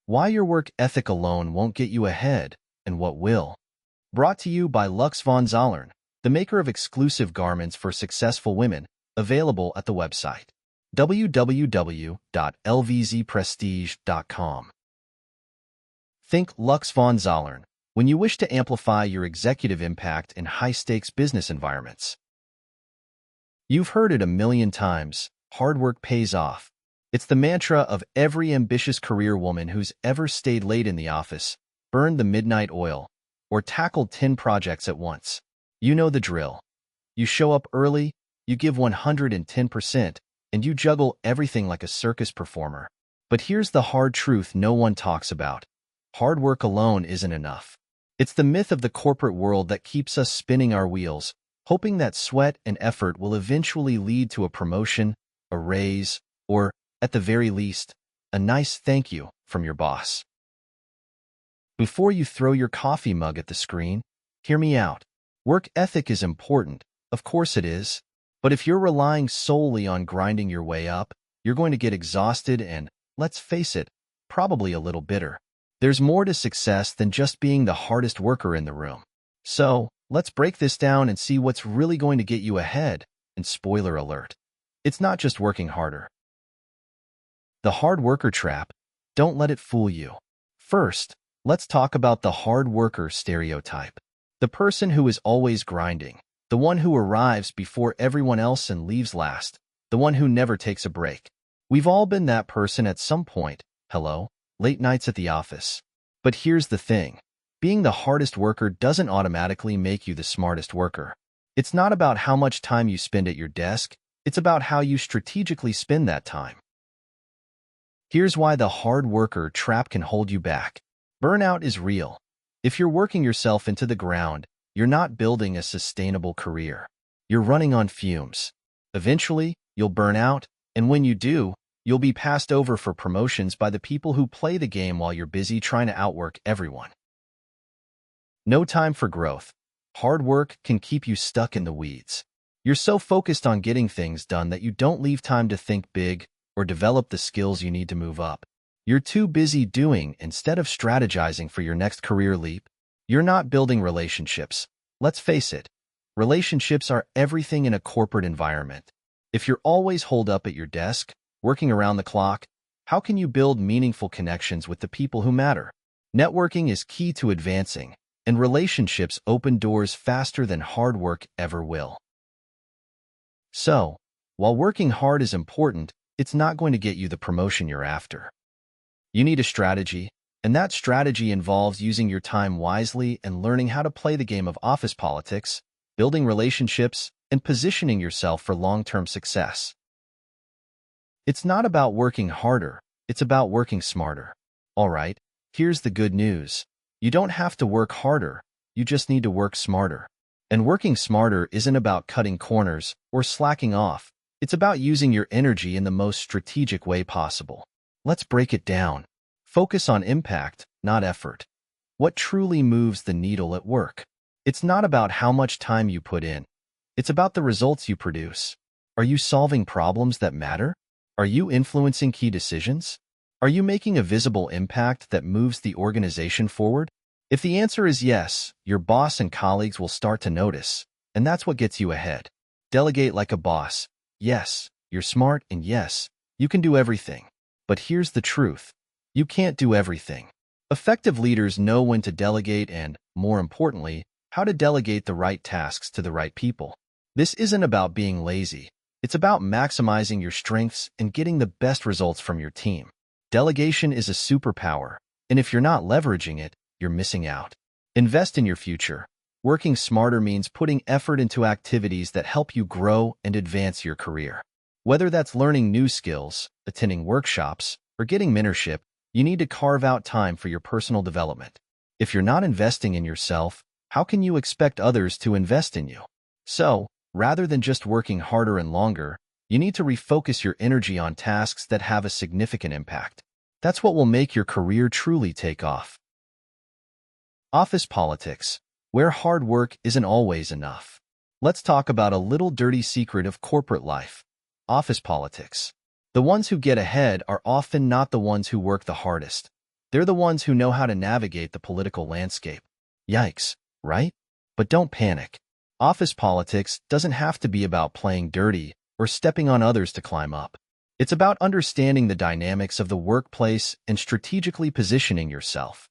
Why your work ethic alone won't get you ahead, and what will. Brought to you by Lux von Zollern, the maker of exclusive garments for successful women, available at the website www.lvzprestige.com. Think Lux von Zollern when you wish to amplify your executive impact in high-stakes business environments. You've heard it a million times, hard work pays off. It's the mantra of every ambitious career woman who's ever stayed late in the office, burned the midnight oil, or tackled 10 projects at once. You know the drill. You show up early, you give 110%, and you juggle everything like a circus performer. But here's the hard truth no one talks about. Hard work alone isn't enough. It's the myth of the corporate world that keeps us spinning our wheels, hoping that sweat and effort will eventually lead to a promotion, a raise, or, at the very least, a nice thank you from your boss. Before you throw your coffee mug at the screen, hear me out. Work ethic is important, of course it is, but if you're relying solely on grinding your way up, you're going to get exhausted and, let's face it, probably a little bitter. There's more to success than just being the hardest worker in the room. So, let's break this down and see what's really going to get you ahead, and spoiler alert, it's not just working harder. The hard worker trap, don't let it fool you. First, let's talk about the hard worker stereotype. The person who is always grinding, the one who arrives before everyone else and leaves last, the one who never takes a break. We've all been that person at some point, hello, late nights at the office. But here's the thing. Being the hardest worker doesn't automatically make you the smartest worker. It's not about how much time you spend at your desk, it's about how you strategically spend that time. Here's why the hard worker trap can hold you back. Burnout is real. If you're working yourself into the ground, you're not building a sustainable career. You're running on fumes. Eventually, you'll burn out, and when you do, you'll be passed over for promotions by the people who play the game while you're busy trying to outwork everyone. No time for growth. Hard work can keep you stuck in the weeds. You're so focused on getting things done that you don't leave time to think big or develop the skills you need to move up. You're too busy doing instead of strategizing for your next career leap. You're not building relationships. Let's face it, relationships are everything in a corporate environment. If you're always holed up at your desk, working around the clock, how can you build meaningful connections with the people who matter? Networking is key to advancing, and relationships open doors faster than hard work ever will. So, while working hard is important, it's not going to get you the promotion you're after. You need a strategy, and that strategy involves using your time wisely and learning how to play the game of office politics, building relationships, and positioning yourself for long-term success. It's not about working harder, it's about working smarter. All right, here's the good news. You don't have to work harder, you just need to work smarter. And working smarter isn't about cutting corners or slacking off. It's about using your energy in the most strategic way possible. Let's break it down. Focus on impact, not effort. What truly moves the needle at work? It's not about how much time you put in. It's about the results you produce. Are you solving problems that matter? Are you influencing key decisions? Are you making a visible impact that moves the organization forward? If the answer is yes, your boss and colleagues will start to notice, and that's what gets you ahead. Delegate like a boss. Yes, you're smart, and yes, you can do everything. But here's the truth. You can't do everything. Effective leaders know when to delegate and, more importantly, how to delegate the right tasks to the right people. This isn't about being lazy. It's about maximizing your strengths and getting the best results from your team. Delegation is a superpower, and if you're not leveraging it, you're missing out. Invest in your future. Working smarter means putting effort into activities that help you grow and advance your career. Whether that's learning new skills, attending workshops, or getting mentorship, you need to carve out time for your personal development. If you're not investing in yourself, how can you expect others to invest in you? So, rather than just working harder and longer, you need to refocus your energy on tasks that have a significant impact. That's what will make your career truly take off. Office politics, where hard work isn't always enough. Let's talk about a little dirty secret of corporate life. Office politics. The ones who get ahead are often not the ones who work the hardest. They're the ones who know how to navigate the political landscape. Yikes, right? But don't panic. Office politics doesn't have to be about playing dirty or stepping on others to climb up. It's about understanding the dynamics of the workplace and strategically positioning yourself.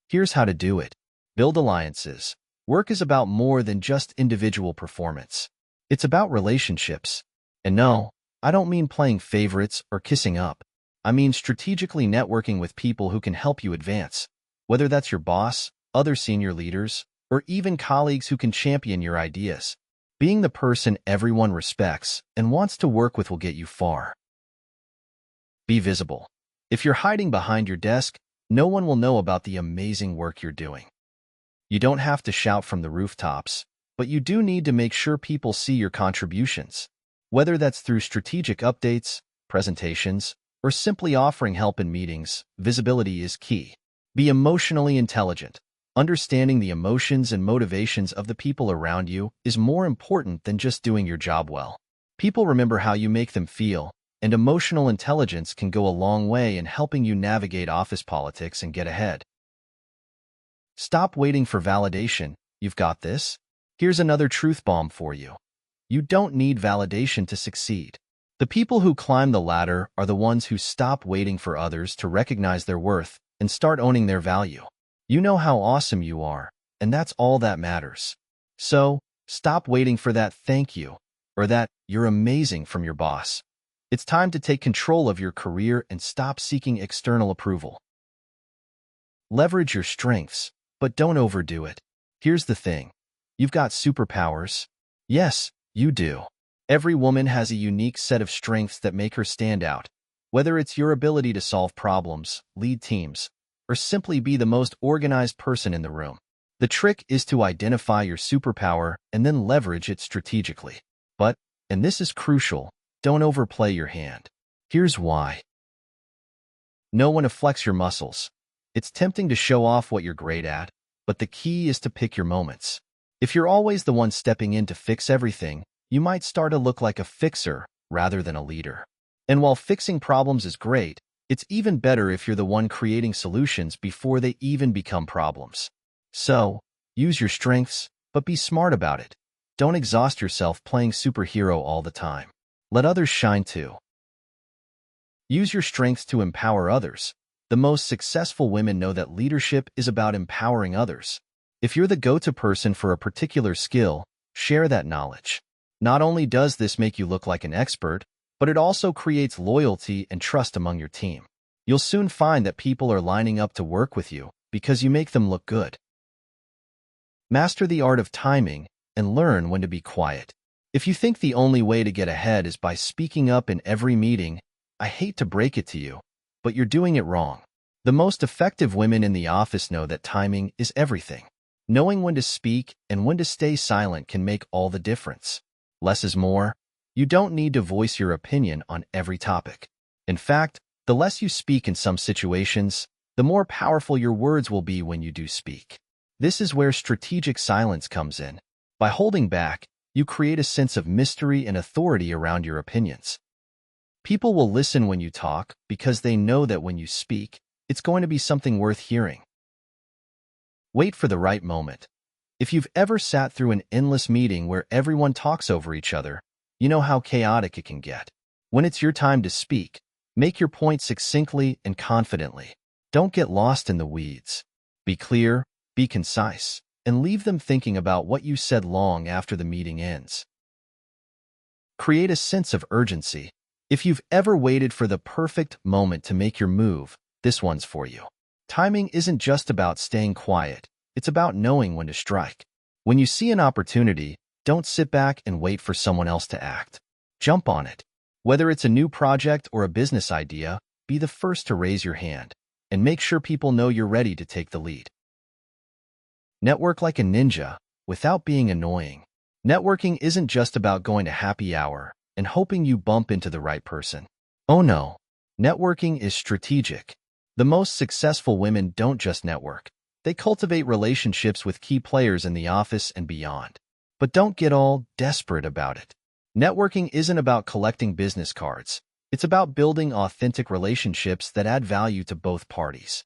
Here's how to do it. Build alliances. Work is about more than just individual performance. It's about relationships. And no, I don't mean playing favorites or kissing up. I mean strategically networking with people who can help you advance, whether that's your boss, other senior leaders, or even colleagues who can champion your ideas. Being the person everyone respects and wants to work with will get you far. Be visible. If you're hiding behind your desk, no one will know about the amazing work you're doing. You don't have to shout from the rooftops, but you do need to make sure people see your contributions. Whether that's through strategic updates, presentations, or simply offering help in meetings, visibility is key. Be emotionally intelligent. Understanding the emotions and motivations of the people around you is more important than just doing your job well. People remember how you make them feel, and emotional intelligence can go a long way in helping you navigate office politics and get ahead. Stop waiting for validation. You've got this. Here's another truth bomb for you. You don't need validation to succeed. The people who climb the ladder are the ones who stop waiting for others to recognize their worth and start owning their value. You know how awesome you are, and that's all that matters. So, stop waiting for that thank you or that you're amazing from your boss. It's time to take control of your career and stop seeking external approval. Leverage your strengths, but don't overdo it. Here's the thing. You've got superpowers. Yes, you do. Every woman has a unique set of strengths that make her stand out, whether it's your ability to solve problems, lead teams, or simply be the most organized person in the room. The trick is to identify your superpower and then leverage it strategically. But, and this is crucial, don't overplay your hand. Here's why. Know when to flex your muscles. It's tempting to show off what you're great at, but the key is to pick your moments. If you're always the one stepping in to fix everything, you might start to look like a fixer rather than a leader. And while fixing problems is great, it's even better if you're the one creating solutions before they even become problems. So, use your strengths, but be smart about it. Don't exhaust yourself playing superhero all the time. Let others shine too. Use your strengths to empower others. The most successful women know that leadership is about empowering others. If you're the go-to person for a particular skill, share that knowledge. Not only does this make you look like an expert, but it also creates loyalty and trust among your team. You'll soon find that people are lining up to work with you because you make them look good. Master the art of timing and learn when to be quiet. If you think the only way to get ahead is by speaking up in every meeting, I hate to break it to you, but you're doing it wrong. The most effective women in the office know that timing is everything. Knowing when to speak and when to stay silent can make all the difference. Less is more. You don't need to voice your opinion on every topic. In fact, the less you speak in some situations, the more powerful your words will be when you do speak. This is where strategic silence comes in. By holding back, you create a sense of mystery and authority around your opinions. People will listen when you talk because they know that when you speak, it's going to be something worth hearing. Wait for the right moment. If you've ever sat through an endless meeting where everyone talks over each other, you know how chaotic it can get. When it's your time to speak, make your point succinctly and confidently. Don't get lost in the weeds. Be clear, be concise, and leave them thinking about what you said long after the meeting ends. Create a sense of urgency. If you've ever waited for the perfect moment to make your move, this one's for you. Timing isn't just about staying quiet. It's about knowing when to strike. When you see an opportunity, don't sit back and wait for someone else to act. Jump on it. Whether it's a new project or a business idea, be the first to raise your hand, and make sure people know you're ready to take the lead. Network like a ninja, without being annoying. Networking isn't just about going to happy hour and hoping you bump into the right person. Oh no. Networking is strategic. The most successful women don't just network. They cultivate relationships with key players in the office and beyond. But don't get all desperate about it. Networking isn't about collecting business cards. It's about building authentic relationships that add value to both parties.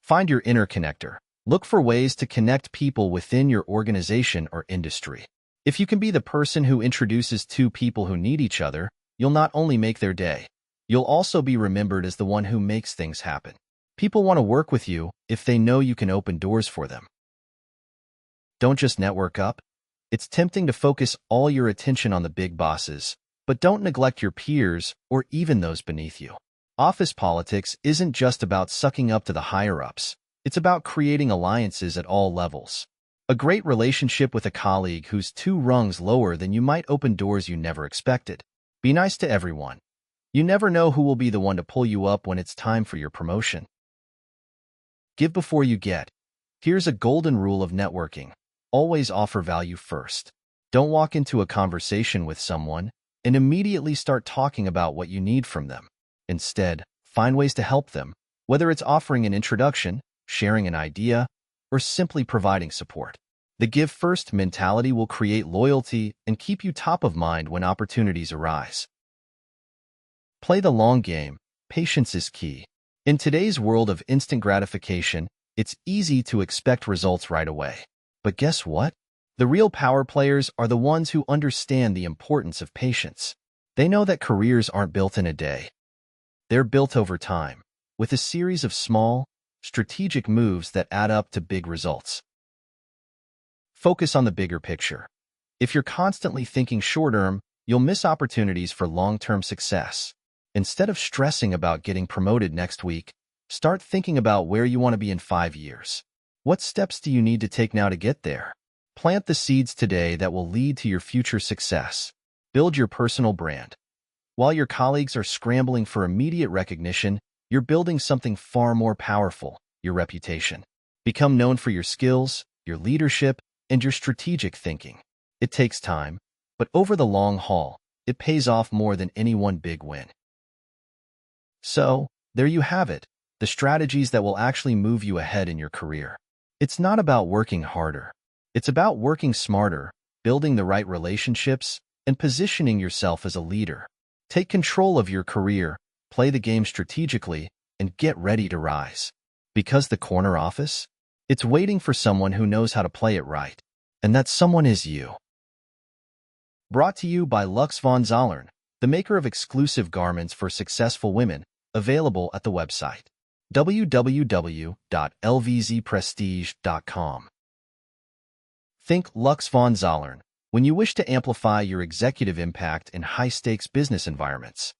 Find your inner connector. Look for ways to connect people within your organization or industry. If you can be the person who introduces two people who need each other, you'll not only make their day, you'll also be remembered as the one who makes things happen. People want to work with you if they know you can open doors for them. Don't just network up. It's tempting to focus all your attention on the big bosses, but don't neglect your peers or even those beneath you. Office politics isn't just about sucking up to the higher-ups. It's about creating alliances at all levels. A great relationship with a colleague who's two rungs lower than you might open doors you never expected. Be nice to everyone. You never know who will be the one to pull you up when it's time for your promotion. Give before you get. Here's a golden rule of networking. Always offer value first. Don't walk into a conversation with someone and immediately start talking about what you need from them. Instead, find ways to help them, whether it's offering an introduction, sharing an idea, or simply providing support. The give-first mentality will create loyalty and keep you top of mind when opportunities arise. Play the long game. Patience is key. In today's world of instant gratification, it's easy to expect results right away. But guess what? The real power players are the ones who understand the importance of patience. They know that careers aren't built in a day. They're built over time, with a series of small, strategic moves that add up to big results. Focus on the bigger picture. If you're constantly thinking short-term, you'll miss opportunities for long-term success. Instead of stressing about getting promoted next week, start thinking about where you want to be in 5 years. What steps do you need to take now to get there? Plant the seeds today that will lead to your future success. Build your personal brand. While your colleagues are scrambling for immediate recognition, you're building something far more powerful, your reputation. Become known for your skills, your leadership, and your strategic thinking. It takes time, but over the long haul, it pays off more than any one big win. So, there you have it, the strategies that will actually move you ahead in your career. It's not about working harder. It's about working smarter, building the right relationships, and positioning yourself as a leader. Take control of your career, play the game strategically, and get ready to rise. Because the corner office? It's waiting for someone who knows how to play it right. And that someone is you. Brought to you by Lux von Zollern, the maker of exclusive garments for successful women, available at the website www.lvzprestige.com. Think Lux von Zollern when you wish to amplify your executive impact in high-stakes business environments.